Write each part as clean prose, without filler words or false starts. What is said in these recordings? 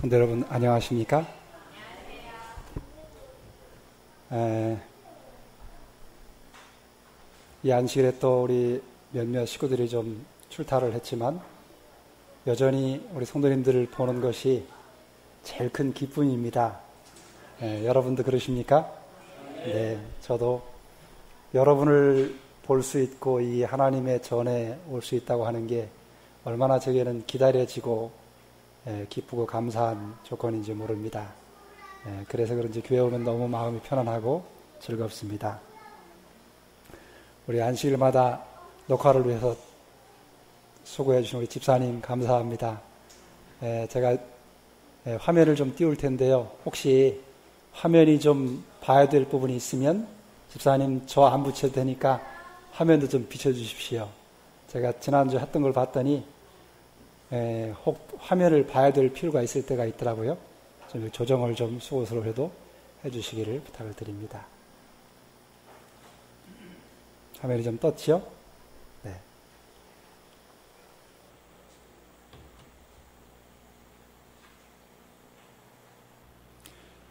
성도 여러분 안녕하십니까? 이 안식일에 또 우리 몇몇 식구들이 좀 출타를 했지만 여전히 우리 성도님들을 보는 것이 제일 큰 기쁨입니다. 여러분도 그러십니까? 네, 저도 여러분을 볼 수 있고 이 하나님의 전에 올 수 있다고 하는 게 얼마나 제게는 기다려지고 기쁘고 감사한 조건인지 모릅니다. 그래서 그런지 교회 오면 너무 마음이 편안하고 즐겁습니다. 우리 안식일마다 녹화를 위해서 수고해 주신 우리 집사님 감사합니다. 제가 화면을 좀 띄울 텐데요. 혹시 화면이 좀 봐야 될 부분이 있으면 집사님 저 안 붙여도 되니까 화면도 좀 비춰주십시오. 제가 지난주에 했던 걸 봤더니 혹 화면을 봐야 될 필요가 있을 때가 있더라고요. 좀 조정을 좀 수고스러워 해도 해주시기를 부탁을 드립니다. 화면이 좀 떴지요? 네.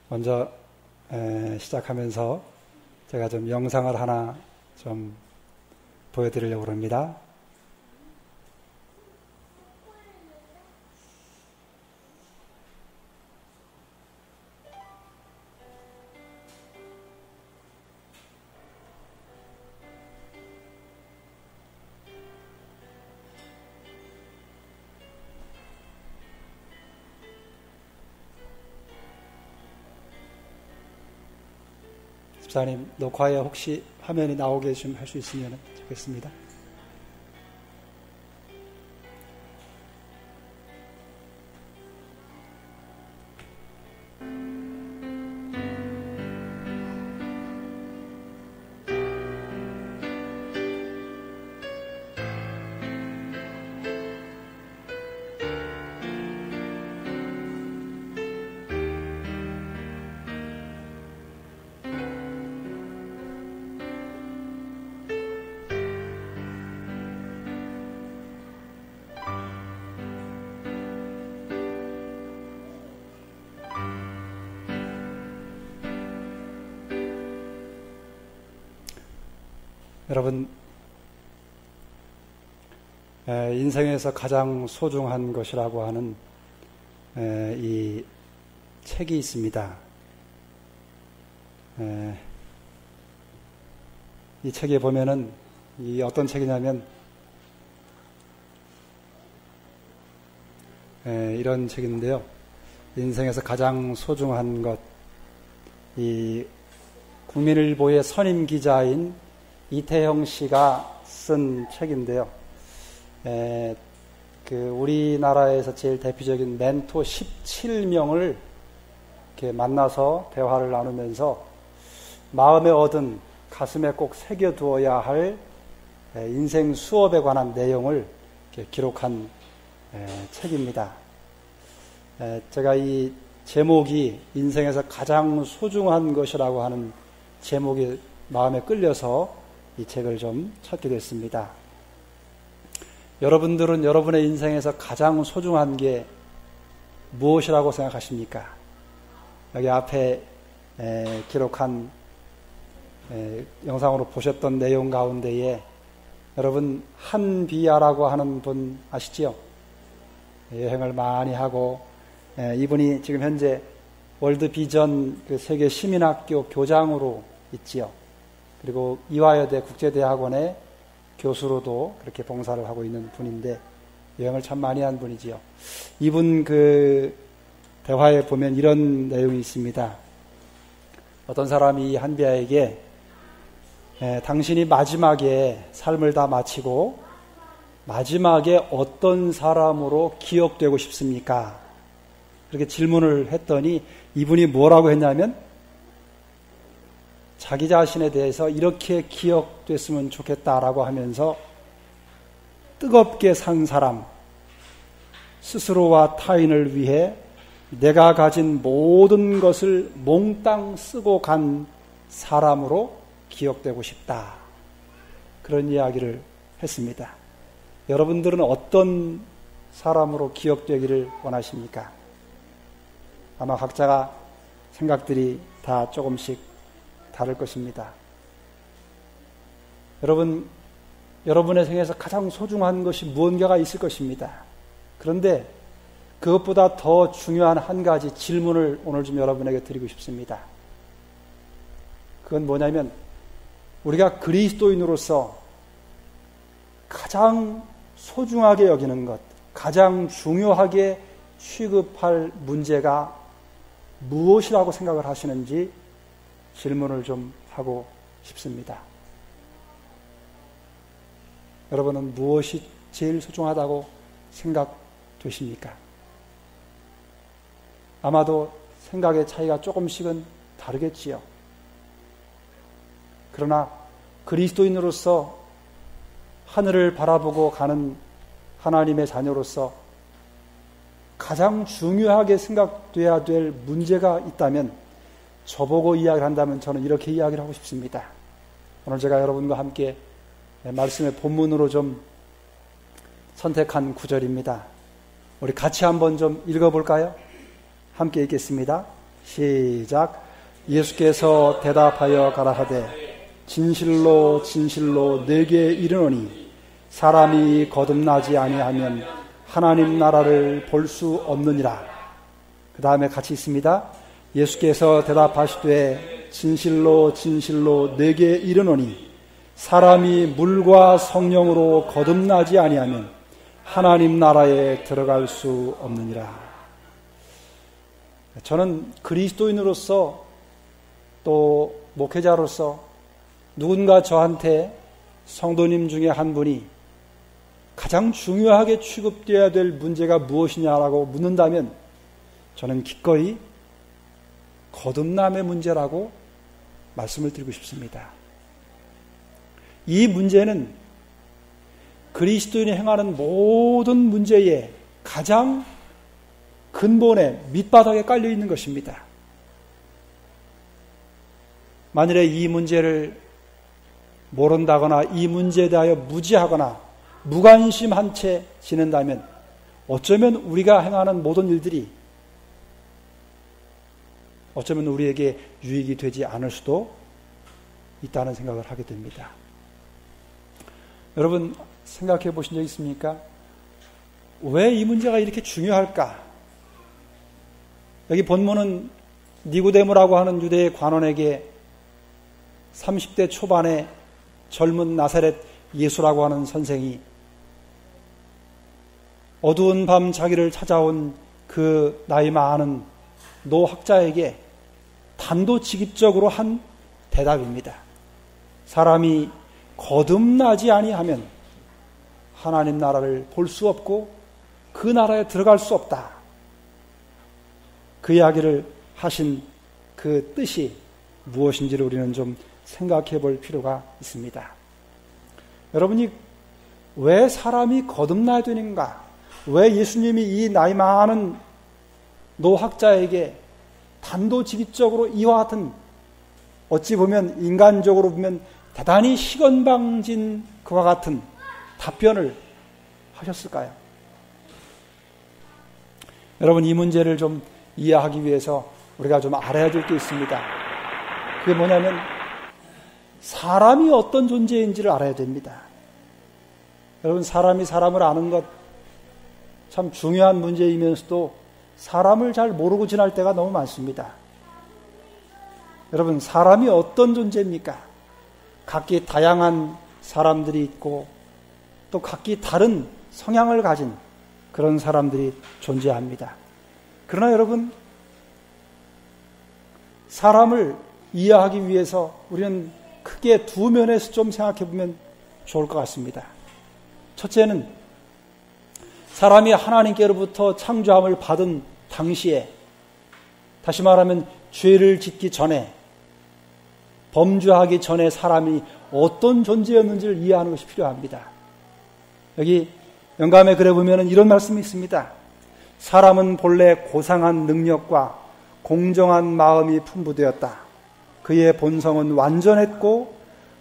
먼저 시작하면서 제가 좀 영상을 하나 좀 보여드리려고 합니다. 집사님, 녹화에 혹시 화면이 나오게 좀 할 수 있으면 좋겠습니다. 여러분, 인생에서 가장 소중한 것이라고 하는 이 책이 있습니다. 이 책에 보면은 이 어떤 책이냐면 이런 책인데요. 인생에서 가장 소중한 것, 이 국민일보의 선임 기자인 이태형 씨가 쓴 책인데요. 우리나라에서 제일 대표적인 멘토 17명을 이렇게 만나서 대화를 나누면서 마음에 얻은 가슴에 꼭 새겨두어야 할 인생 수업에 관한 내용을 이렇게 기록한 책입니다. 제가 이 제목이 인생에서 가장 소중한 것이라고 하는 제목이 마음에 끌려서 이 책을 좀 찾게 됐습니다. 여러분들은 여러분의 인생에서 가장 소중한 게 무엇이라고 생각하십니까? 여기 앞에 기록한 영상으로 보셨던 내용 가운데에 여러분 한비아라고 하는 분 아시지요? 여행을 많이 하고 이분이 지금 현재 월드비전 그 세계 시민학교 교장으로 있지요. 그리고 이화여대 국제대학원의 교수로도 그렇게 봉사를 하고 있는 분인데 여행을 참 많이 한 분이지요. 이분 그 대화에 보면 이런 내용이 있습니다. 어떤 사람이 한비아에게 당신이 마지막에 삶을 다 마치고 마지막에 어떤 사람으로 기억되고 싶습니까? 그렇게 질문을 했더니 이분이 뭐라고 했냐면 자기 자신에 대해서 이렇게 기억됐으면 좋겠다라고 하면서 뜨겁게 산 사람, 스스로와 타인을 위해 내가 가진 모든 것을 몽땅 쓰고 간 사람으로 기억되고 싶다. 그런 이야기를 했습니다. 여러분들은 어떤 사람으로 기억되기를 원하십니까? 아마 각자가 생각들이 다 조금씩 다를 것입니다. 여러분의 생에서 가장 소중한 것이 무언가가 있을 것입니다. 그런데 그것보다 더 중요한 한 가지 질문을 오늘 좀 여러분에게 드리고 싶습니다. 그건 뭐냐면 우리가 그리스도인으로서 가장 소중하게 여기는 것, 가장 중요하게 취급할 문제가 무엇이라고 생각을 하시는지 질문을 좀 하고 싶습니다. 여러분은 무엇이 제일 소중하다고 생각되십니까? 아마도 생각의 차이가 조금씩은 다르겠지요. 그러나 그리스도인으로서 하늘을 바라보고 가는 하나님의 자녀로서 가장 중요하게 생각돼야 될 문제가 있다면 저보고 이야기를 한다면 저는 이렇게 이야기를 하고 싶습니다. 오늘 제가 여러분과 함께 말씀의 본문으로 좀 선택한 구절입니다. 우리 같이 한번 좀 읽어볼까요? 함께 읽겠습니다. 시작. 예수께서 대답하여 가라사대 진실로 진실로 내게 이르노니 사람이 거듭나지 아니하면 하나님 나라를 볼 수 없느니라. 그 다음에 같이 있습니다. 예수께서 대답하시되 진실로 진실로 내게 이르노니 사람이 물과 성령으로 거듭나지 아니하면 하나님 나라에 들어갈 수 없느니라. 저는 그리스도인으로서 또 목회자로서 누군가 저한테 성도님 중에 한 분이 가장 중요하게 취급되어야 될 문제가 무엇이냐라고 묻는다면 저는 기꺼이 거듭남의 문제라고 말씀을 드리고 싶습니다. 이 문제는 그리스도인이 행하는 모든 문제의 가장 근본에 밑바닥에 깔려 있는 것입니다. 만일에 이 문제를 모른다거나 이 문제에 대하여 무지하거나 무관심한 채 지낸다면 어쩌면 우리가 행하는 모든 일들이 어쩌면 우리에게 유익이 되지 않을 수도 있다는 생각을 하게 됩니다. 여러분 생각해 보신 적 있습니까? 왜 이 문제가 이렇게 중요할까? 여기 본문은 니고데모라고 하는 유대의 관원에게 30대 초반의 젊은 나사렛 예수라고 하는 선생이 어두운 밤 자기를 찾아온 그 나이 많은 노학자에게 단도직입적으로 한 대답입니다. 사람이 거듭나지 아니하면 하나님 나라를 볼 수 없고 그 나라에 들어갈 수 없다. 그 이야기를 하신 그 뜻이 무엇인지를 우리는 좀 생각해 볼 필요가 있습니다. 여러분이 왜 사람이 거듭나야 되는가? 왜 예수님이 이 나이 많은 노학자에게 단도직입적으로 이와 같은 어찌 보면 인간적으로 보면 대단히 시건방진 그와 같은 답변을 하셨을까요? 여러분 이 문제를 좀 이해하기 위해서 우리가 좀 알아야 될 게 있습니다. 그게 뭐냐면 사람이 어떤 존재인지를 알아야 됩니다. 여러분 사람이 사람을 아는 것 참 중요한 문제이면서도 사람을 잘 모르고 지날 때가 너무 많습니다. 여러분 사람이 어떤 존재입니까? 각기 다양한 사람들이 있고 또 각기 다른 성향을 가진 그런 사람들이 존재합니다. 그러나 여러분 사람을 이해하기 위해서 우리는 크게 두 면에서 좀 생각해 보면 좋을 것 같습니다. 첫째는 사람이 하나님께로부터 창조함을 받은 당시에 다시 말하면 죄를 짓기 전에 범죄하기 전에 사람이 어떤 존재였는지를 이해하는 것이 필요합니다. 여기 영감의 글에 보면 이런 말씀이 있습니다. 사람은 본래 고상한 능력과 공정한 마음이 풍부되었다. 그의 본성은 완전했고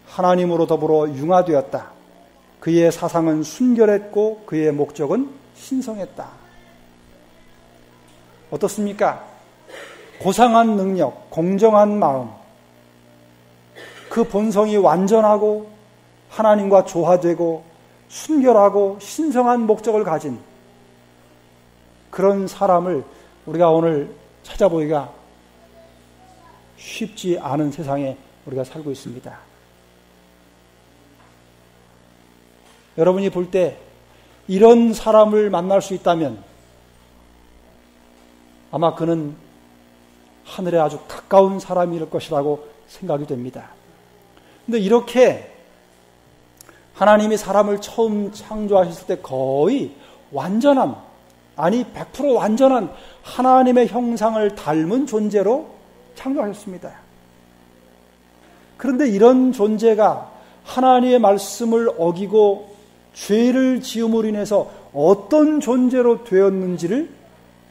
하나님으로 더불어 융화되었다. 그의 사상은 순결했고 그의 목적은 신성했다. 어떻습니까? 고상한 능력, 공정한 마음, 그 본성이 완전하고 하나님과 조화되고 순결하고 신성한 목적을 가진 그런 사람을 우리가 오늘 찾아보기가 쉽지 않은 세상에 우리가 살고 있습니다. 여러분이 볼 때 이런 사람을 만날 수 있다면 아마 그는 하늘에 아주 가까운 사람일 것이라고 생각이 됩니다. 그런데 이렇게 하나님이 사람을 처음 창조하셨을 때 거의 완전한, 아니 100% 완전한 하나님의 형상을 닮은 존재로 창조하셨습니다. 그런데 이런 존재가 하나님의 말씀을 어기고 죄를 지음으로 인해서 어떤 존재로 되었는지를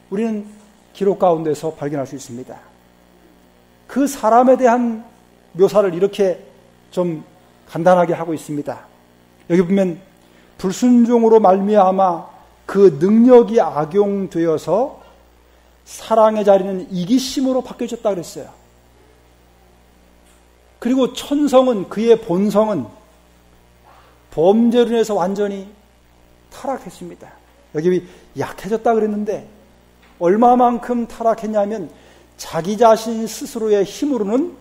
우리는 기록 가운데서 발견할 수 있습니다. 그 사람에 대한 묘사를 이렇게 좀 간단하게 하고 있습니다. 여기 보면 불순종으로 말미암아 그 능력이 악용되어서 사랑의 자리는 이기심으로 바뀌어졌다 그랬어요. 그리고 천성은, 그의 본성은 범죄로 인해서 완전히 타락했습니다. 여기 약해졌다 그랬는데 얼마만큼 타락했냐면 자기 자신 스스로의 힘으로는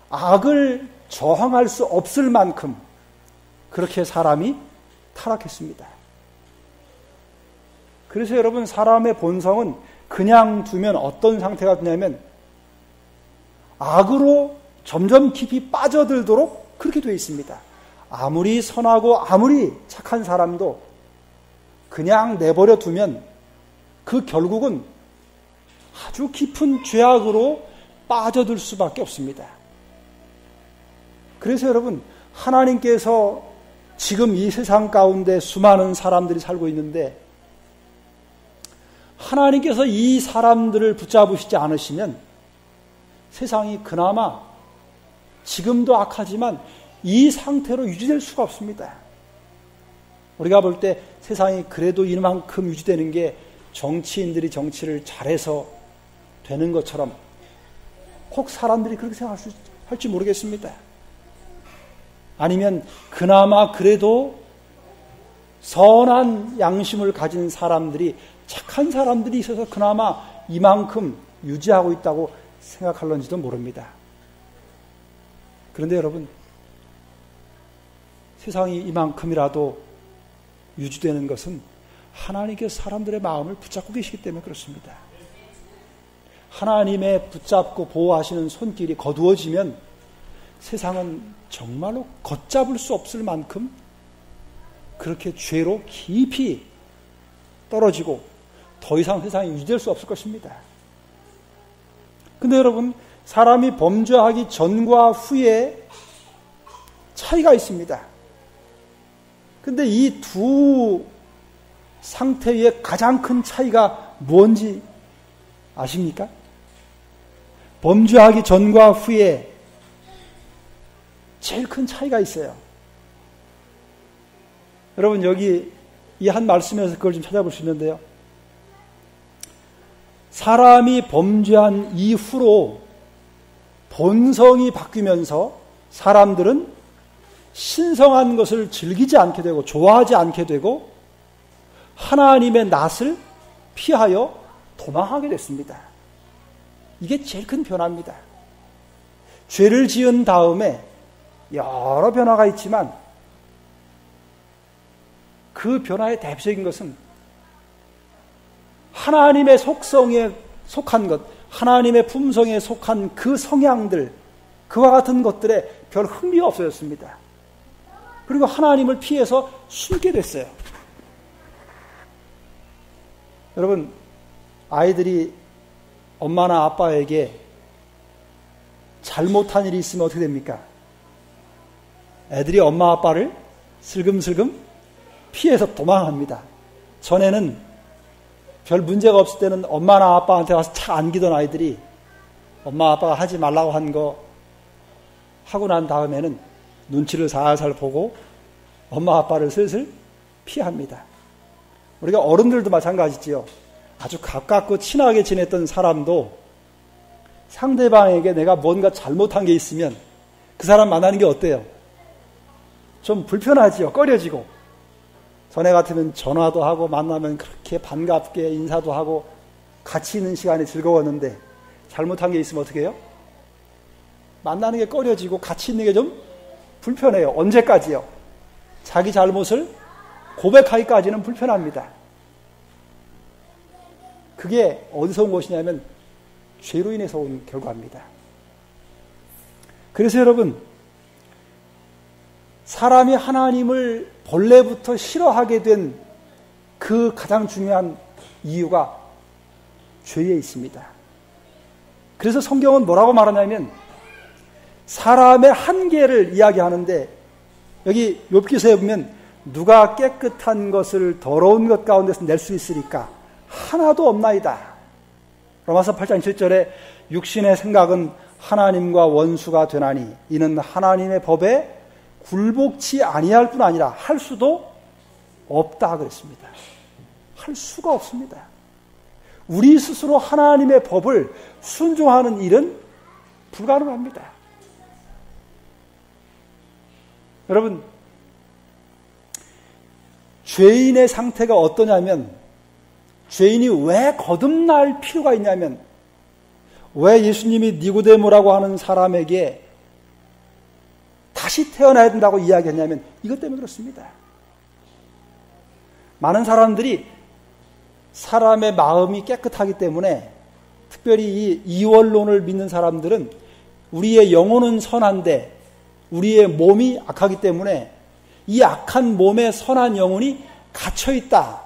악을 저항할 수 없을 만큼 그렇게 사람이 타락했습니다. 그래서 여러분, 사람의 본성은 그냥 두면 어떤 상태가 되냐면 악으로 점점 깊이 빠져들도록 그렇게 되어 있습니다. 아무리 선하고 아무리 착한 사람도 그냥 내버려 두면 그 결국은 아주 깊은 죄악으로 빠져들 수밖에 없습니다. 그래서 여러분, 하나님께서 지금 이 세상 가운데 수많은 사람들이 살고 있는데 하나님께서 이 사람들을 붙잡으시지 않으시면 세상이 그나마 지금도 악하지만 이 상태로 유지될 수가 없습니다. 우리가 볼 때 세상이 그래도 이만큼 유지되는 게 정치인들이 정치를 잘해서 되는 것처럼 혹 사람들이 그렇게 생각할지 모르겠습니다. 아니면 그나마 그래도 선한 양심을 가진 사람들이, 착한 사람들이 있어서 그나마 이만큼 유지하고 있다고 생각할런지도 모릅니다. 그런데 여러분, 세상이 이만큼이라도 유지되는 것은 하나님께서 사람들의 마음을 붙잡고 계시기 때문에 그렇습니다. 하나님의 붙잡고 보호하시는 손길이 거두어지면 세상은 정말로 걷잡을 수 없을 만큼 그렇게 죄로 깊이 떨어지고 더 이상 세상이 유지될 수 없을 것입니다. 근데 여러분, 사람이 범죄하기 전과 후에 차이가 있습니다. 근데 이 두 상태의 가장 큰 차이가 뭔지 아십니까? 범죄하기 전과 후에 제일 큰 차이가 있어요. 여러분, 여기 이 한 말씀에서 그걸 좀 찾아볼 수 있는데요. 사람이 범죄한 이후로 본성이 바뀌면서 사람들은 신성한 것을 즐기지 않게 되고 좋아하지 않게 되고 하나님의 낯을 피하여 도망하게 됐습니다. 이게 제일 큰 변화입니다. 죄를 지은 다음에 여러 변화가 있지만 그 변화의 대표적인 것은 하나님의 속성에 속한 것, 하나님의 품성에 속한 그 성향들, 그와 같은 것들에 별 흥미가 없어졌습니다. 그리고 하나님을 피해서 숨게 됐어요. 여러분, 아이들이 엄마나 아빠에게 잘못한 일이 있으면 어떻게 됩니까? 애들이 엄마 아빠를 슬금슬금 피해서 도망합니다. 전에는 별 문제가 없을 때는 엄마나 아빠한테 와서 착 안기던 아이들이 엄마 아빠가 하지 말라고 한 거 하고 난 다음에는 눈치를 살살 보고 엄마 아빠를 슬슬 피합니다. 우리가 어른들도 마찬가지지요. 아주 가깝고 친하게 지냈던 사람도 상대방에게 내가 뭔가 잘못한 게 있으면 그 사람 만나는 게 어때요? 좀 불편하지요. 꺼려지고. 전에 같으면 전화도 하고 만나면 그렇게 반갑게 인사도 하고 같이 있는 시간이 즐거웠는데 잘못한 게 있으면 어떻게 해요? 만나는 게 꺼려지고 같이 있는 게 좀 불편해요. 언제까지요? 자기 잘못을 고백하기까지는 불편합니다. 그게 어디서 온 것이냐면 죄로 인해서 온 결과입니다. 그래서 여러분, 사람이 하나님을 본래부터 싫어하게 된 그 가장 중요한 이유가 죄에 있습니다. 그래서 성경은 뭐라고 말하냐면 사람의 한계를 이야기하는데 여기 욥기서에 보면 누가 깨끗한 것을 더러운 것 가운데서 낼 수 있으리까? 하나도 없나이다. 로마서 8장 7절에 육신의 생각은 하나님과 원수가 되나니 이는 하나님의 법에 굴복치 아니할 뿐 아니라 할 수도 없다 그랬습니다. 할 수가 없습니다. 우리 스스로 하나님의 법을 순종하는 일은 불가능합니다. 여러분, 죄인의 상태가 어떠냐면 죄인이 왜 거듭날 필요가 있냐면 왜 예수님이 니고데모라고 하는 사람에게 다시 태어나야 된다고 이야기했냐면 이것 때문에 그렇습니다. 많은 사람들이 사람의 마음이 깨끗하기 때문에 특별히 이 이원론을 믿는 사람들은 우리의 영혼은 선한데 우리의 몸이 악하기 때문에 이 악한 몸에 선한 영혼이 갇혀있다.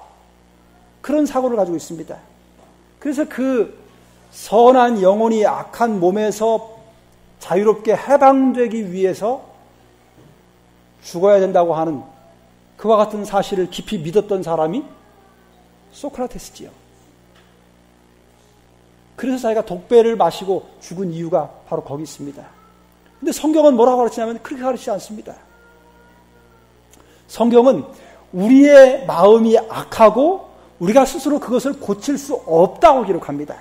그런 사고를 가지고 있습니다. 그래서 그 선한 영혼이 악한 몸에서 자유롭게 해방되기 위해서 죽어야 된다고 하는 그와 같은 사실을 깊이 믿었던 사람이 소크라테스지요. 그래서 자기가 독배를 마시고 죽은 이유가 바로 거기 있습니다. 근데 성경은 뭐라고 가르치냐면 그렇게 가르치지 않습니다. 성경은 우리의 마음이 악하고 우리가 스스로 그것을 고칠 수 없다고 기록합니다.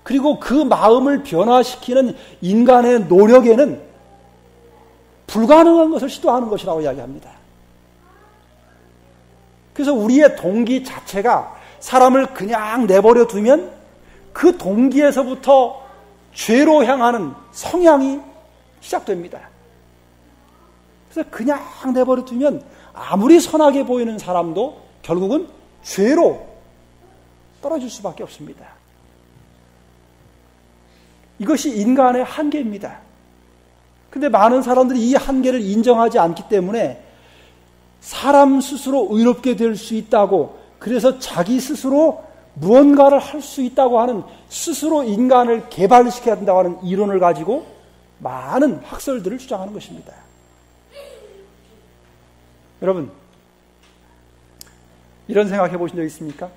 그리고 그 마음을 변화시키는 인간의 노력에는 불가능한 것을 시도하는 것이라고 이야기합니다. 그래서 우리의 동기 자체가 사람을 그냥 내버려 두면 그 동기에서부터 죄로 향하는 성향이 시작됩니다. 그래서 그냥 내버려 두면 아무리 선하게 보이는 사람도 결국은 죄로 떨어질 수밖에 없습니다. 이것이 인간의 한계입니다. 그런데 많은 사람들이 이 한계를 인정하지 않기 때문에 사람 스스로 의롭게 될 수 있다고, 그래서 자기 스스로 무언가를 할 수 있다고 하는, 스스로 인간을 개발시켜야 된다고 하는 이론을 가지고 많은 학설들을 주장하는 것입니다. 여러분, 이런 생각해 보신 적 있습니까?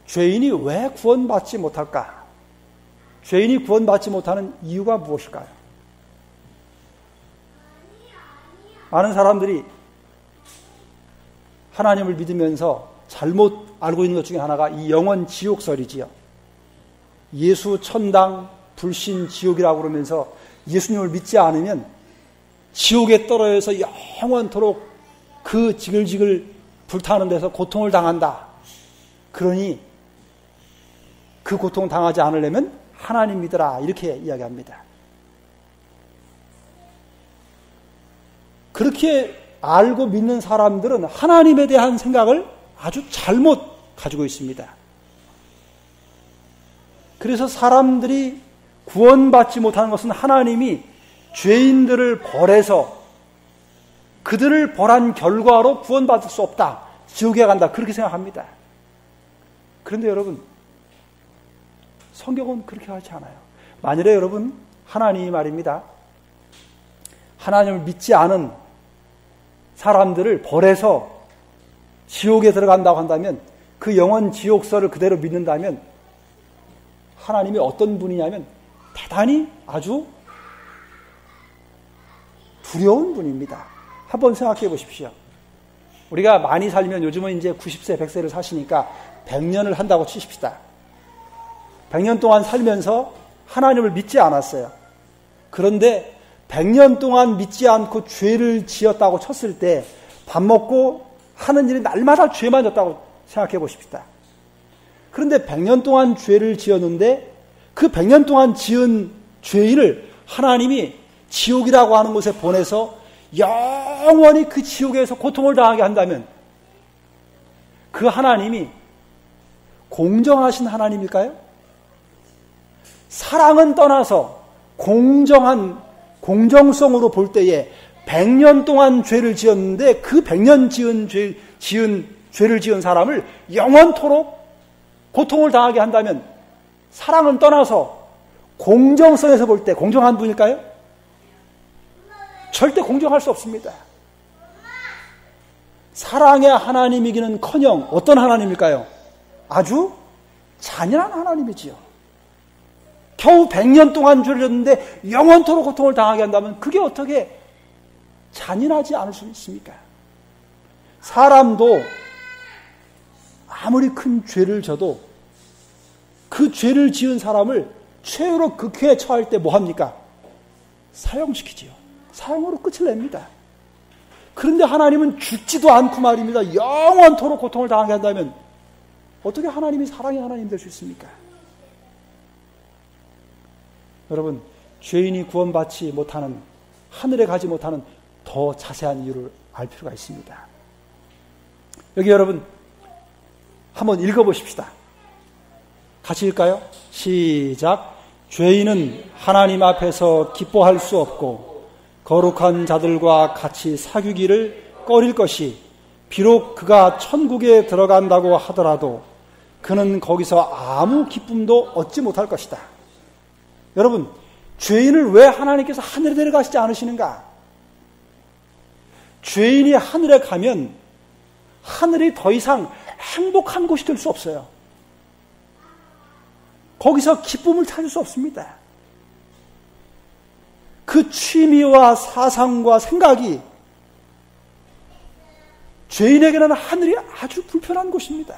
죄인이 왜 구원받지 못할까? 죄인이 구원받지 못하는 이유가 무엇일까요? 많은 사람들이 하나님을 믿으면서 잘못 알고 있는 것 중에 하나가 이 영원 지옥설이지요. 예수 천당, 불신 지옥이라고 그러면서 예수님을 믿지 않으면 지옥에 떨어져서 영원토록 그 지글지글 불타는 데서 고통을 당한다. 그러니 그 고통 당하지 않으려면 하나님 믿어라, 이렇게 이야기합니다. 그렇게 알고 믿는 사람들은 하나님에 대한 생각을 아주 잘못 가지고 있습니다. 그래서 사람들이 구원받지 못하는 것은 하나님이 죄인들을 벌해서 그들을 벌한 결과로 구원받을 수 없다, 지옥에 간다, 그렇게 생각합니다. 그런데 여러분, 성경은 그렇게 하지 않아요. 만일에 여러분, 하나님이 말입니다, 하나님을 믿지 않은 사람들을 벌해서 지옥에 들어간다고 한다면, 그 영원 지옥설을 그대로 믿는다면 하나님이 어떤 분이냐면 대단히 아주 두려운 분입니다. 한번 생각해 보십시오. 우리가 많이 살면 요즘은 이제 90세, 100세를 사시니까 100년을 한다고 치십시다. 100년 동안 살면서 하나님을 믿지 않았어요. 그런데 100년 동안 믿지 않고 죄를 지었다고 쳤을 때 밥 먹고 하는 일이 날마다 죄만 졌다고 생각해 보십시다. 그런데 100년 동안 죄를 지었는데 그 100년 동안 지은 죄인을 하나님이 지옥이라고 하는 곳에 보내서 영원히 그 지옥에서 고통을 당하게 한다면 그 하나님이 공정하신 하나님일까요? 사랑은 떠나서 공정성으로 볼 때에 100년 동안 죄를 지었는데 그 100년 죄를 지은 사람을 영원토록 고통을 당하게 한다면 사랑은 떠나서 공정성에서 볼 때 공정한 분일까요? 절대 공정할 수 없습니다. 사랑의 하나님이기는커녕 어떤 하나님일까요? 아주 잔인한 하나님이지요. 겨우 100년 동안 죄를 졌는데 영원토록 고통을 당하게 한다면 그게 어떻게 잔인하지 않을 수 있습니까? 사람도 아무리 큰 죄를 져도 그 죄를 지은 사람을 최후로 극회에 처할 때 뭐합니까? 사형시키지요. 사형으로 끝을 냅니다. 그런데 하나님은 죽지도 않고 말입니다. 영원토록 고통을 당하게 한다면 어떻게 하나님이 사랑의 하나님 될 수 있습니까? 여러분, 죄인이 구원받지 못하는, 하늘에 가지 못하는 더 자세한 이유를 알 필요가 있습니다. 여기 여러분 한번 읽어보십시다. 같이 읽을까요? 시작. 죄인은 하나님 앞에서 기뻐할 수 없고 거룩한 자들과 같이 사귀기를 꺼릴 것이, 비록 그가 천국에 들어간다고 하더라도 그는 거기서 아무 기쁨도 얻지 못할 것이다. 여러분, 죄인을 왜 하나님께서 하늘에 데려가시지 않으시는가? 죄인이 하늘에 가면 하늘이 더 이상 행복한 곳이 될 수 없어요. 거기서 기쁨을 찾을 수 없습니다. 그 취미와 사상과 생각이 죄인에게는 하늘이 아주 불편한 곳입니다.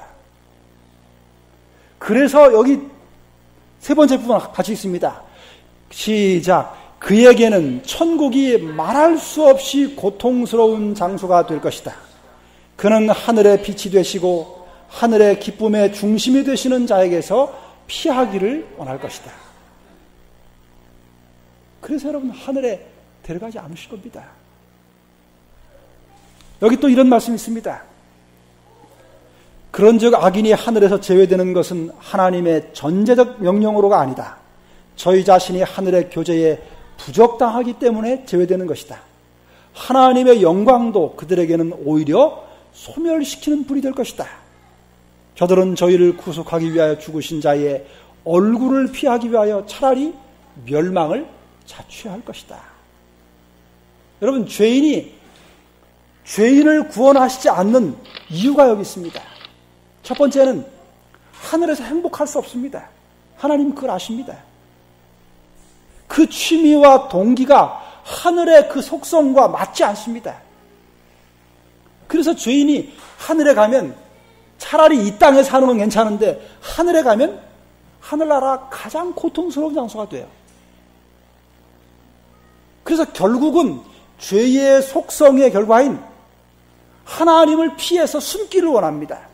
그래서 여기 세 번째 부분 같이 있습니다. 시작. 그에게는 천국이 말할 수 없이 고통스러운 장소가 될 것이다. 그는 하늘의 빛이 되시고 하늘의 기쁨의 중심이 되시는 자에게서 피하기를 원할 것이다. 그래서 여러분 하늘에 데려가지 않으실 겁니다. 여기 또 이런 말씀이 있습니다. 그런즉 악인이 하늘에서 제외되는 것은 하나님의 전제적 명령으로가 아니다. 저희 자신이 하늘의 교제에 부적당하기 때문에 제외되는 것이다. 하나님의 영광도 그들에게는 오히려 소멸시키는 불이 될 것이다. 저들은 저희를 구속하기 위하여 죽으신 자의 얼굴을 피하기 위하여 차라리 멸망을 자취할 것이다. 여러분, 죄인을 구원하시지 않는 이유가 여기 있습니다. 첫 번째는 하늘에서 행복할 수 없습니다. 하나님 그걸 아십니다. 그 취미와 동기가 하늘의 그 속성과 맞지 않습니다. 그래서 죄인이 하늘에 가면 차라리 이 땅에 사는 건 괜찮은데 하늘에 가면 하늘나라 가장 고통스러운 장소가 돼요. 그래서 결국은 죄의 속성의 결과인 하나님을 피해서 숨기를 원합니다.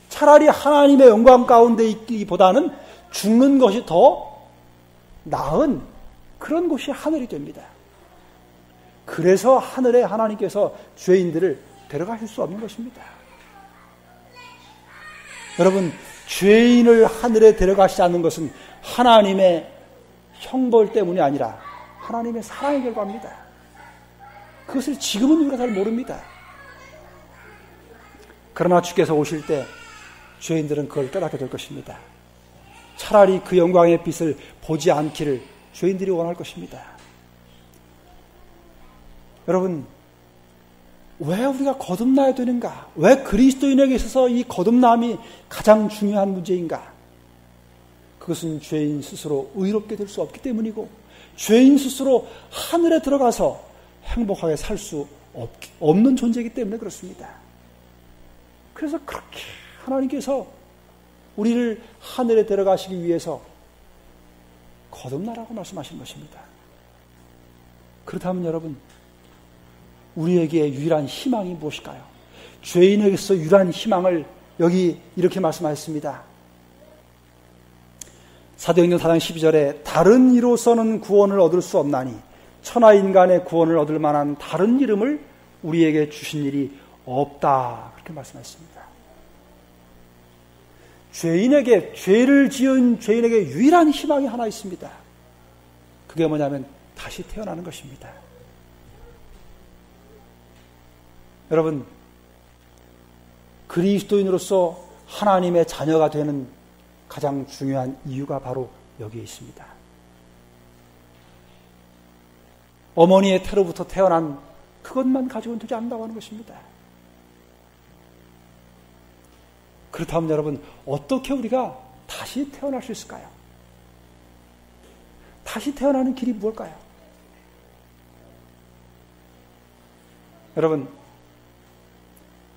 차라리 하나님의 영광 가운데 있기보다는 죽는 것이 더 나은 그런 곳이 하늘이 됩니다. 그래서 하늘에 하나님께서 죄인들을 데려가실 수 없는 것입니다. 여러분, 죄인을 하늘에 데려가시지 않는 것은 하나님의 형벌 때문이 아니라 하나님의 사랑의 결과입니다. 그것을 지금은 우리가 잘 모릅니다. 그러나 주께서 오실 때 죄인들은 그걸 깨닫게 될 것입니다. 차라리 그 영광의 빛을 보지 않기를 죄인들이 원할 것입니다. 여러분, 왜 우리가 거듭나야 되는가? 왜 그리스도인에게 있어서 이 거듭남이 가장 중요한 문제인가? 그것은 죄인 스스로 의롭게 될 수 없기 때문이고 죄인 스스로 하늘에 들어가서 행복하게 살 수 없는 존재이기 때문에 그렇습니다. 그래서 그렇게 하나님께서 우리를 하늘에 데려가시기 위해서 거듭나라고 말씀하신 것입니다. 그렇다면 여러분, 우리에게 유일한 희망이 무엇일까요? 죄인에게서 유일한 희망을 여기 이렇게 말씀하셨습니다. 사도행전 4장 12절에 다른 이로서는 구원을 얻을 수 없나니 천하인간의 구원을 얻을 만한 다른 이름을 우리에게 주신 일이 없다. 그렇게 말씀하셨습니다. 죄를 지은 죄인에게 유일한 희망이 하나 있습니다. 그게 뭐냐면 다시 태어나는 것입니다. 여러분, 그리스도인으로서 하나님의 자녀가 되는 가장 중요한 이유가 바로 여기에 있습니다. 어머니의 태로부터 태어난 그것만 가지고는 되지 않는다고 하는 것입니다. 그렇다면 여러분, 어떻게 우리가 다시 태어날 수 있을까요? 다시 태어나는 길이 무엇일까요? 여러분,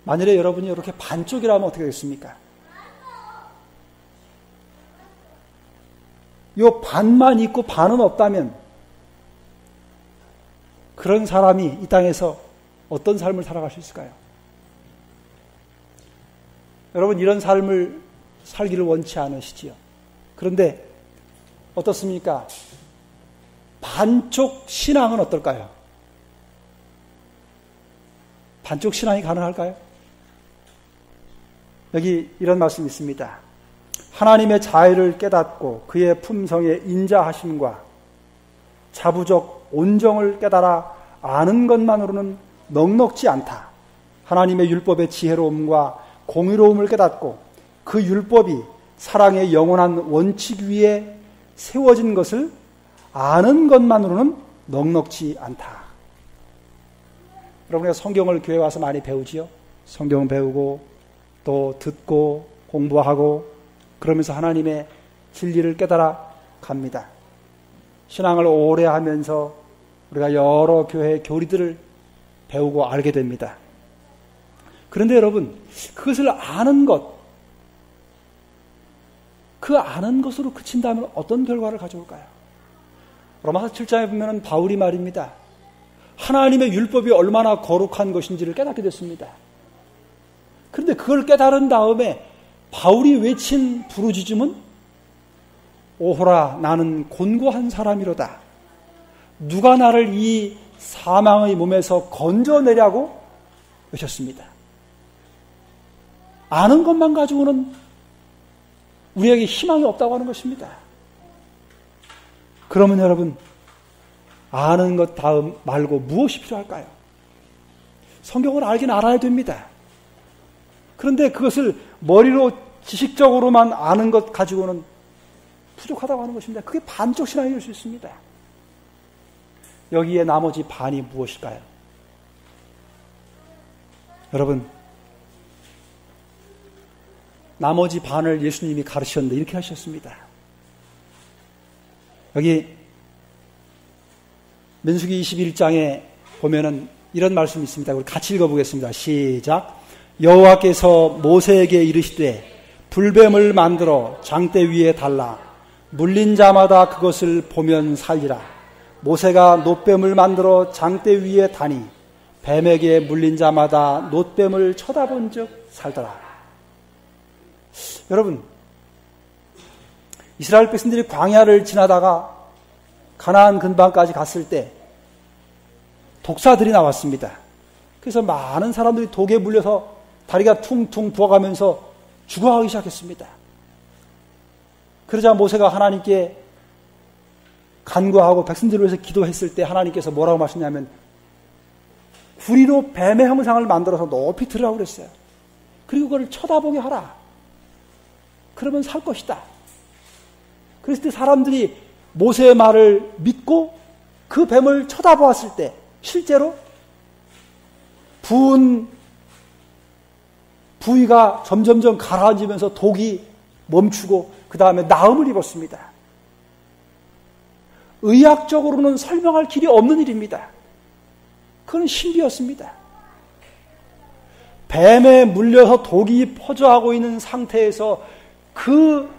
만일에 여러분이 이렇게 반쪽이라면 어떻게 되겠습니까? 이 반만 있고 반은 없다면 그런 사람이 이 땅에서 어떤 삶을 살아갈 수 있을까요? 여러분, 이런 삶을 살기를 원치 않으시지요. 그런데 어떻습니까? 반쪽 신앙은 어떨까요? 반쪽 신앙이 가능할까요? 여기 이런 말씀이 있습니다. 하나님의 자애를 깨닫고 그의 품성에 인자하심과 자부적 온정을 깨달아 아는 것만으로는 넉넉지 않다. 하나님의 율법의 지혜로움과 공의로움을 깨닫고 그 율법이 사랑의 영원한 원칙 위에 세워진 것을 아는 것만으로는 넉넉지 않다. 여러분, 성경을 교회 와서 많이 배우지요? 성경 배우고 또 듣고 공부하고 그러면서 하나님의 진리를 깨달아 갑니다. 신앙을 오래 하면서 우리가 여러 교회의 교리들을 배우고 알게 됩니다. 그런데 여러분, 그것을 아는 것, 그 아는 것으로 그친다면 어떤 결과를 가져올까요? 로마서 7장에 보면 바울이 말입니다. 하나님의 율법이 얼마나 거룩한 것인지를 깨닫게 됐습니다. 그런데 그걸 깨달은 다음에 바울이 외친 부르짖음은 오호라 나는 곤고한 사람이로다. 누가 나를 이 사망의 몸에서 건져내려고 외쳤습니다. 아는 것만 가지고는 우리에게 희망이 없다고 하는 것입니다. 그러면 여러분, 아는 것 다음 말고 무엇이 필요할까요? 성경을 알긴 알아야 됩니다. 그런데 그것을 머리로 지식적으로만 아는 것 가지고는 부족하다고 하는 것입니다. 그게 반쪽 신앙이 될 수 있습니다. 여기에 나머지 반이 무엇일까요? 여러분, 나머지 반을 예수님이 가르치셨는데 이렇게 하셨습니다. 여기 민수기 21장에 보면은 이런 말씀이 있습니다. 우리 같이 읽어보겠습니다. 시작. 여호와께서 모세에게 이르시되 불뱀을 만들어 장대 위에 달라 물린 자마다 그것을 보면 살리라. 모세가 놋뱀을 만들어 장대 위에 다니 뱀에게 물린 자마다 놋뱀을 쳐다본 즉 살더라. 여러분, 이스라엘 백성들이 광야를 지나다가 가나안 근방까지 갔을 때 독사들이 나왔습니다. 그래서 많은 사람들이 독에 물려서 다리가 퉁퉁 부어가면서 죽어가기 시작했습니다. 그러자 모세가 하나님께 간구하고 백성들을 위해서 기도했을 때 하나님께서 뭐라고 말씀하냐면 구리로 뱀의 형상을 만들어서 높이 들으라고 그랬어요. 그리고 그걸 쳐다보게 하라. 그러면 살 것이다. 그랬을 때 사람들이 모세의 말을 믿고 그 뱀을 쳐다보았을 때 실제로 부은 부위가 점점점 가라앉으면서 독이 멈추고 그 다음에 나음을 입었습니다. 의학적으로는 설명할 길이 없는 일입니다. 그건 신비였습니다. 뱀에 물려서 독이 퍼져하고 있는 상태에서 그 그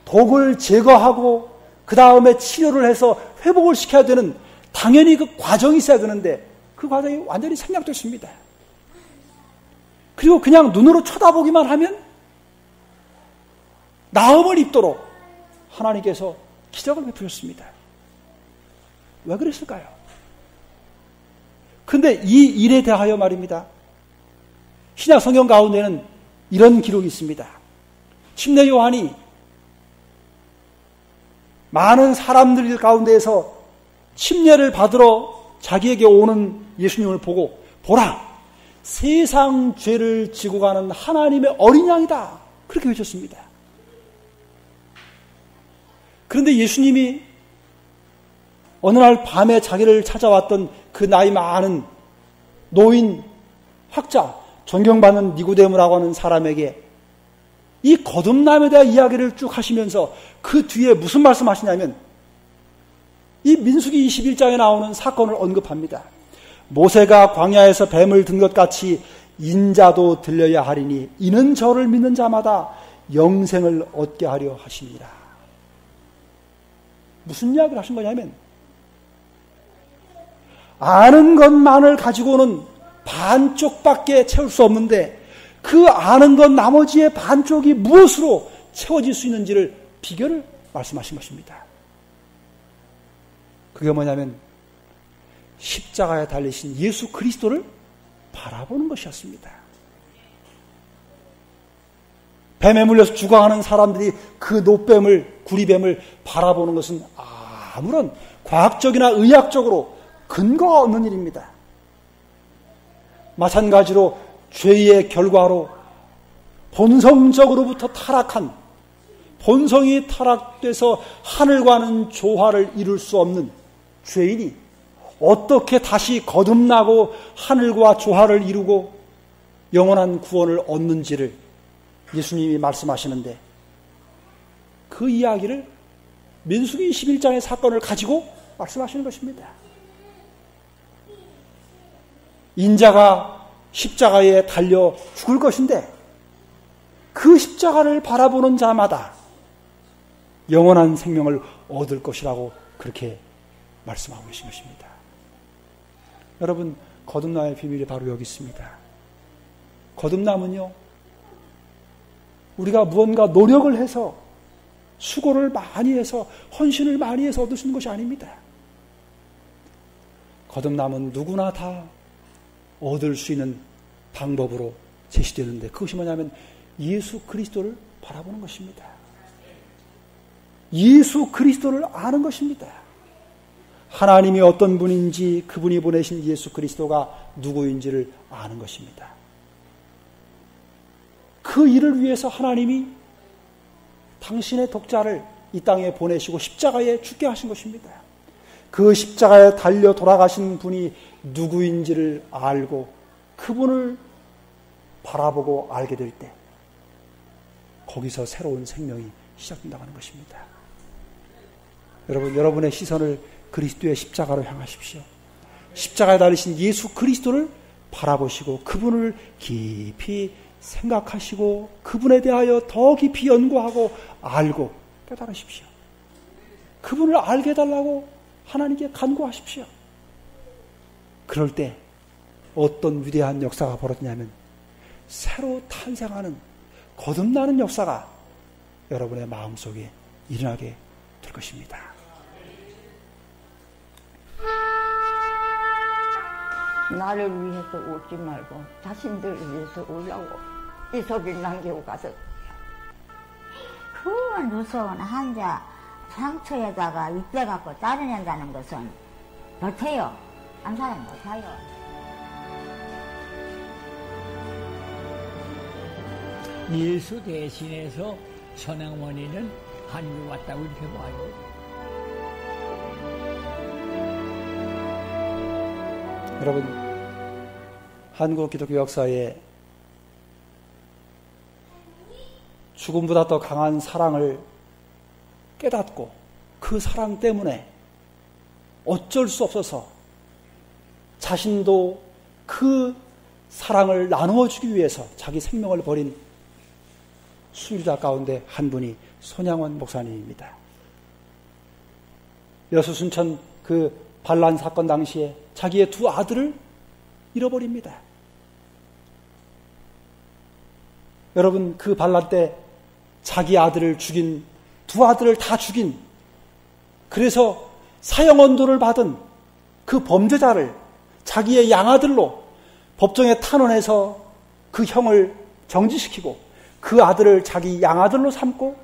독을 제거하고 그 다음에 치료를 해서 회복을 시켜야 되는 당연히 그 과정이 있어야 되는데 그 과정이 완전히 생략됐습니다. 그리고 그냥 눈으로 쳐다보기만 하면 나음을 입도록 하나님께서 기적을 베푸셨습니다. 왜 그랬을까요? 근데 이 일에 대하여 말입니다. 신약 성경 가운데는 이런 기록이 있습니다. 침례 요한이 많은 사람들 가운데에서 침례를 받으러 자기에게 오는 예수님을 보고 보라! 세상 죄를 지고 가는 하나님의 어린 양이다. 그렇게 외쳤습니다. 그런데 예수님이 어느 날 밤에 자기를 찾아왔던 그 나이 많은 노인 학자, 존경받는 니고데모라고 하는 사람에게 이 거듭남에 대한 이야기를 쭉 하시면서 그 뒤에 무슨 말씀하시냐면 이 민수기 21장에 나오는 사건을 언급합니다. 모세가 광야에서 뱀을 든 것 같이 인자도 들려야 하리니 이는 저를 믿는 자마다 영생을 얻게 하려 하시니라. 무슨 이야기를 하신 거냐면 아는 것만을 가지고는 반쪽밖에 채울 수 없는데 그 아는 것 나머지의 반쪽이 무엇으로 채워질 수 있는지를 비결을 말씀하신 것입니다. 그게 뭐냐면 십자가에 달리신 예수 그리스도를 바라보는 것이었습니다. 뱀에 물려서 죽어가는 사람들이 그 노뱀을, 구리뱀을 바라보는 것은 아무런 과학적이나 의학적으로 근거가 없는 일입니다. 마찬가지로 죄의 결과로 본성적으로부터 타락한, 본성이 타락돼서 하늘과는 조화를 이룰 수 없는 죄인이 어떻게 다시 거듭나고 하늘과 조화를 이루고 영원한 구원을 얻는지를 예수님이 말씀하시는데 그 이야기를 민수기 21장의 사건을 가지고 말씀하시는 것입니다. 인자가 십자가에 달려 죽을 것인데 그 십자가를 바라보는 자마다 영원한 생명을 얻을 것이라고 그렇게 말씀하고 계신 것입니다. 여러분, 거듭남의 비밀이 바로 여기 있습니다. 거듭남은요, 우리가 무언가 노력을 해서 수고를 많이 해서 헌신을 많이 해서 얻을 수 있는 것이 아닙니다. 거듭남은 누구나 다 얻을 수 있는 방법으로 제시되는데 그것이 뭐냐면 예수 그리스도를 바라보는 것입니다. 예수 그리스도를 아는 것입니다. 하나님이 어떤 분인지 그분이 보내신 예수 그리스도가 누구인지를 아는 것입니다. 그 일을 위해서 하나님이 당신의 독자를 이 땅에 보내시고 십자가에 죽게 하신 것입니다. 그 십자가에 달려 돌아가신 분이 누구인지를 알고 그분을 바라보고 알게 될 때 거기서 새로운 생명이 시작된다고 하는 것입니다. 여러분, 여러분의 시선을 그리스도의 십자가로 향하십시오. 십자가에 달리신 예수 그리스도를 바라보시고 그분을 깊이 생각하시고 그분에 대하여 더 깊이 연구하고 알고 깨달으십시오. 그분을 알게 해달라고 하나님께 간구하십시오. 그럴 때 어떤 위대한 역사가 벌어지냐면 새로 탄생하는 거듭나는 역사가 여러분의 마음속에 일어나게 될 것입니다. 나를 위해서 울지 말고 자신들 위해서 울라고 이 소리를 남기고 가서 그 무서운 환자 상처에다가 입대 갖고 따려낸다는 것은 못해요. 한 사람 못해요. 예수 대신해서 천황원이는 한국에 왔다고 이렇게 봐요. 여러분, 한국 기독교 역사에 죽음보다 더 강한 사랑을 깨닫고 그 사랑 때문에 어쩔 수 없어서 자신도 그 사랑을 나누어 주기 위해서 자기 생명을 버린 순교자 가운데 한 분이 손양원 목사님입니다. 여수순천 그 반란 사건 당시에 자기의 두 아들을 잃어버립니다. 여러분, 그 반란 때 자기 아들을 죽인, 두 아들을 다 죽인, 그래서 사형 언도를 받은 그 범죄자를 자기의 양아들로 법정에 탄원해서 그 형을 정지시키고 그 아들을 자기 양아들로 삼고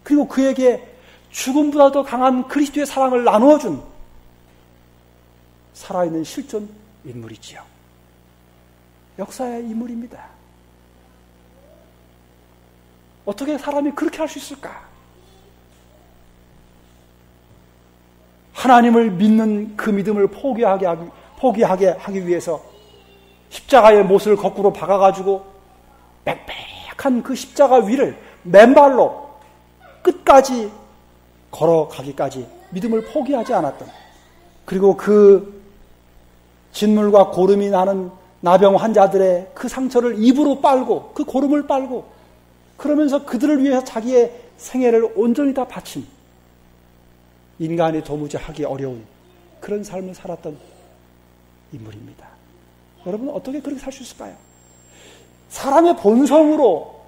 그리고 그에게 죽음보다 더 강한 그리스도의 사랑을 나누어준 살아있는 실존 인물이지요. 역사의 인물입니다. 어떻게 사람이 그렇게 할 수 있을까? 하나님을 믿는 그 믿음을 포기하게 하기 위해서 십자가의 못을 거꾸로 박아가지고 빽빽한 그 십자가 위를 맨발로 끝까지 걸어가기까지 믿음을 포기하지 않았던, 그리고 그 진물과 고름이 나는 나병 환자들의 그 상처를 입으로 빨고 그 고름을 빨고 그러면서 그들을 위해서 자기의 생애를 온전히 다 바친, 인간이 도무지 하기 어려운 그런 삶을 살았던 인물입니다. 여러분, 어떻게 그렇게 살 수 있을까요? 사람의 본성으로,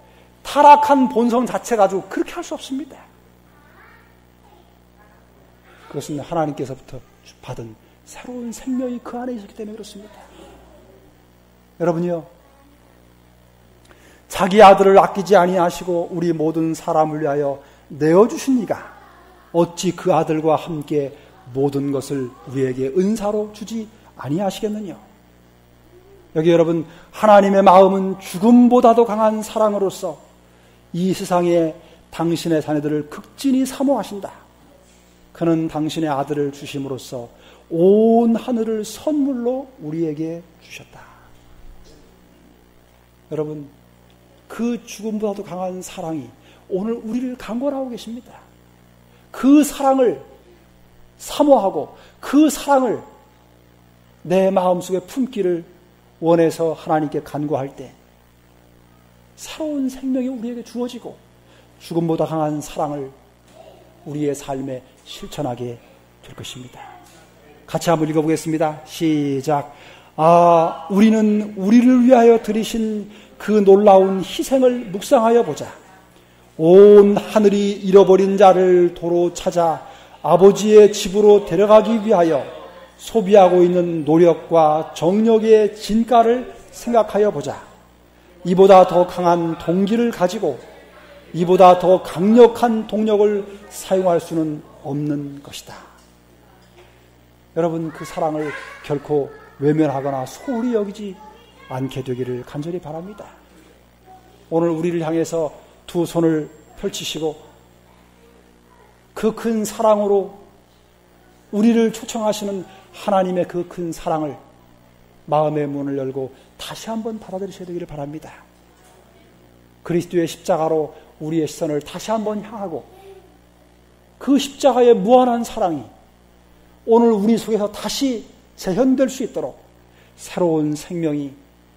타락한 본성 자체 가지고 그렇게 할 수 없습니다. 그것은 하나님께서부터 받은 새로운 생명이 그 안에 있었기 때문에 그렇습니다. 여러분이요, 자기 아들을 아끼지 아니하시고 우리 모든 사람을 위하여 내어주신 이가 어찌 그 아들과 함께 모든 것을 우리에게 은사로 주지 아니하시겠느냐. 여기 여러분, 하나님의 마음은 죽음보다도 강한 사랑으로서 이 세상에 당신의 자녀들을 극진히 사모하신다. 그는 당신의 아들을 주심으로써 온 하늘을 선물로 우리에게 주셨다. 여러분, 그 죽음보다도 강한 사랑이 오늘 우리를 강권하고 계십니다. 그 사랑을 사모하고 그 사랑을 내 마음속에 품기를 원해서 하나님께 간구할 때 새로운 생명이 우리에게 주어지고 죽음보다 강한 사랑을 우리의 삶에 실천하게 될 것입니다. 같이 한번 읽어보겠습니다. 시작. 우리는 우리를 위하여 드리신 그 놀라운 희생을 묵상하여 보자. 온 하늘이 잃어버린 자를 도로 찾아 아버지의 집으로 데려가기 위하여 소비하고 있는 노력과 정력의 진가를 생각하여 보자. 이보다 더 강한 동기를 가지고 이보다 더 강력한 동력을 사용할 수는 없는 것이다. 여러분, 그 사랑을 결코 외면하거나 소홀히 여기지 않게 되기를 간절히 바랍니다. 오늘 우리를 향해서 두 손을 펼치시고 그 큰 사랑으로 우리를 초청하시는 하나님의 그 큰 사랑을 마음의 문을 열고 다시 한번 받아들이셔야 되기를 바랍니다. 그리스도의 십자가로 우리의 시선을 다시 한번 향하고 그 십자가의 무한한 사랑이 오늘 우리 속에서 다시 재현될 수 있도록 새로운 생명이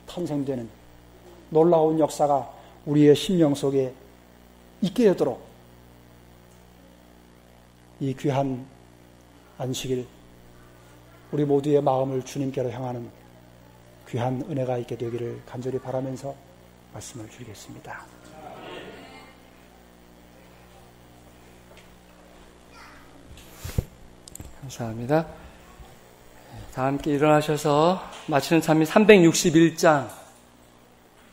탄생되는 놀라운 역사가 우리의 심령 속에 있게 되도록 이 귀한 안식일 우리 모두의 마음을 주님께로 향하는 귀한 은혜가 있게 되기를 간절히 바라면서 말씀을 드리겠습니다. 감사합니다. 다 함께 일어나셔서 마치는 찬미 361장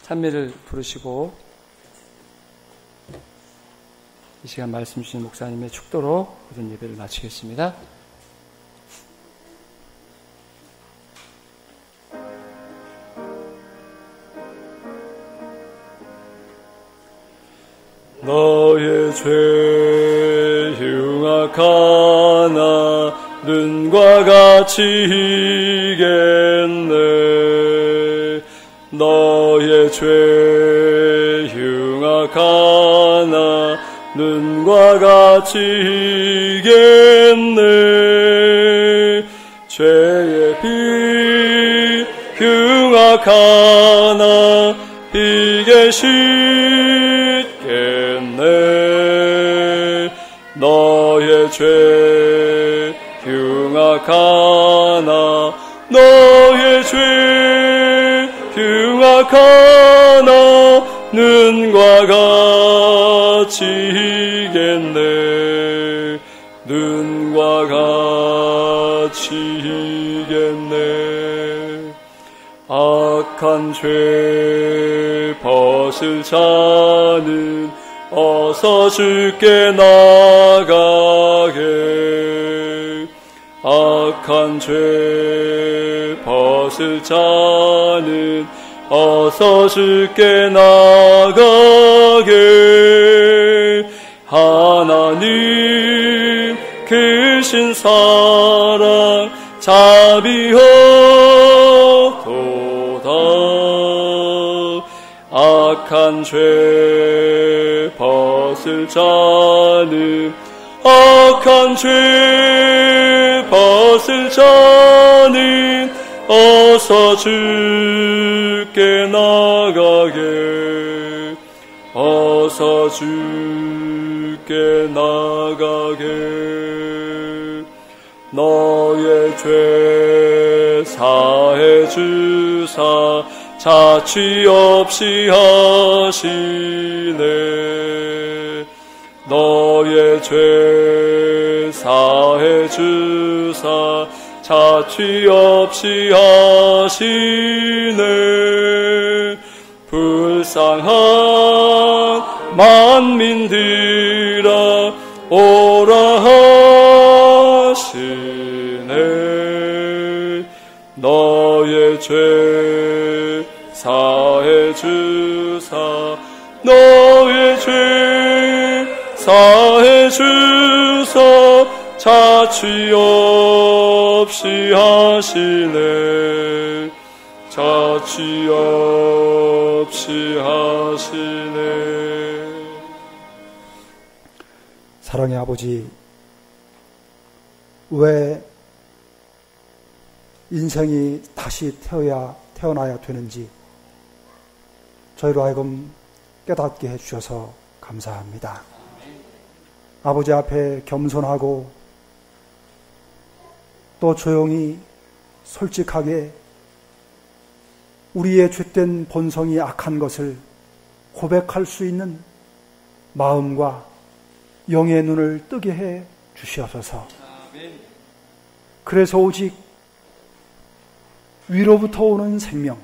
찬미를 부르시고 이 시간 말씀 주신 목사님의 축도로 모든 예배를 마치겠습니다. 너의 죄 흉악하나 눈과 같이 이겠네. 너의 죄 흉악하나 눈과 같이 이겠네. 죄의 피 흉악하나 계시겠네. 너의 죄 흉악하나 너의 죄 흉악하나 눈과 같이겠네. 눈과 같이겠네. 악한 죄 벗을 자는 어서 주께 나가게. 악한 죄 벗을 자는 어서 주께 나가게. 하나님 크신 사랑 자비하도다. 악한 죄 벗을 자는 악한 죄 벗을 자는 어서 주께 나가게. 어서 주께 나가게. 너의 죄 사해 주사 자취 없이 하시네. 너의 죄 사해 주사 자취 없이 하시네. 불쌍한 만민들아 오라 하시네. 너의 죄 사해 주사 너의 죄 사해 주사 자취 없이 하시네. 자취 없이 하시네. 사랑의 아버지, 왜 인생이 다시 태어나야 되는지 저희로 하여금 깨닫게 해주셔서 감사합니다. 아버지 앞에 겸손하고 또 조용히 솔직하게 우리의 죄된 본성이 악한 것을 고백할 수 있는 마음과 영의 눈을 뜨게 해 주시옵소서. 그래서 오직 위로부터 오는 생명,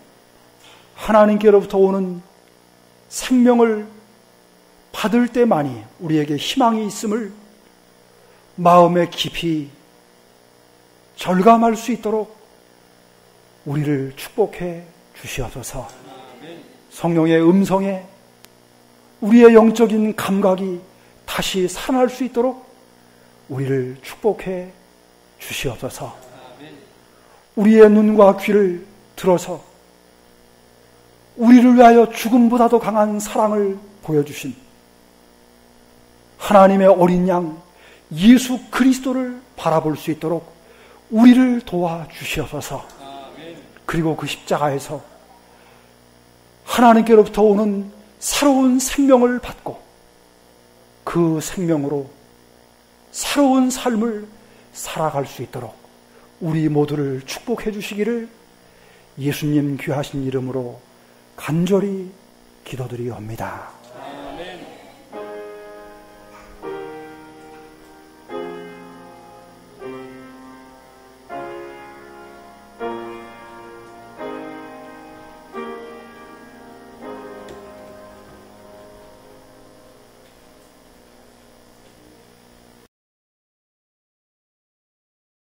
하나님께로부터 오는 생명을 받을 때만이 우리에게 희망이 있음을 마음에 깊이 절감할 수 있도록 우리를 축복해 주시옵소서. 성령의 음성에 우리의 영적인 감각이 다시 살아날 수 있도록 우리를 축복해 주시옵소서. 우리의 눈과 귀를 들어서 우리를 위하여 죽음보다도 강한 사랑을 보여주신 하나님의 어린 양 예수 그리스도를 바라볼 수 있도록 우리를 도와주시옵소서. 그리고 그 십자가에서 하나님께로부터 오는 새로운 생명을 받고 그 생명으로 새로운 삶을 살아갈 수 있도록 우리 모두를 축복해 주시기를 예수님 귀하신 이름으로 간절히 기도드리옵니다.